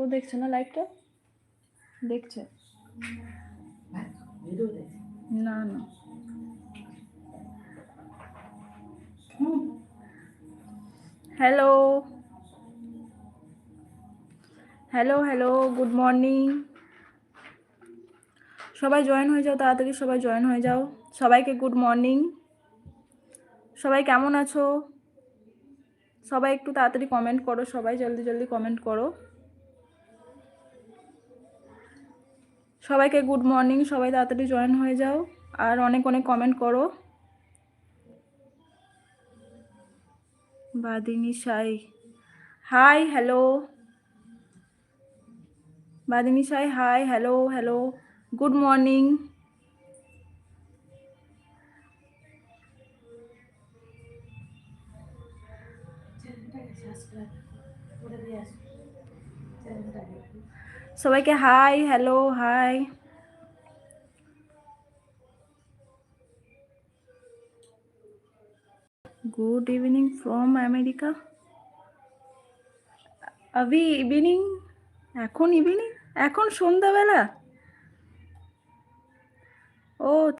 ও দেখছে না লাইভটা? দেখছে না না। Hello hello hello, good morning. সবাই জয়েন হয়ে যাও তাড়াতাড়ি, সবাই জয়েন হয়ে যাও। সবাইকে গুড মর্নিং। সবাই কেমন আছো? সবাই একটু তাড়াতাড়ি কমেন্ট করো, সবাই জলদি জলদি কমেন্ট করো। সবাইকে গুড মর্নিং, সবাই তাড়াতাড়ি জয়েন হয়ে যাও আর অনেক অনেক কমেন্ট করো। বাদিনী সাই, হাই হ্যালো। বাদিনী সাই, hi hello hello, good morning. সবাইকে hi hello hi. Good evening from America. আবি ইভিনিং? এখন ইভিনিং? এখন সন্ধ্যাবেলা? ও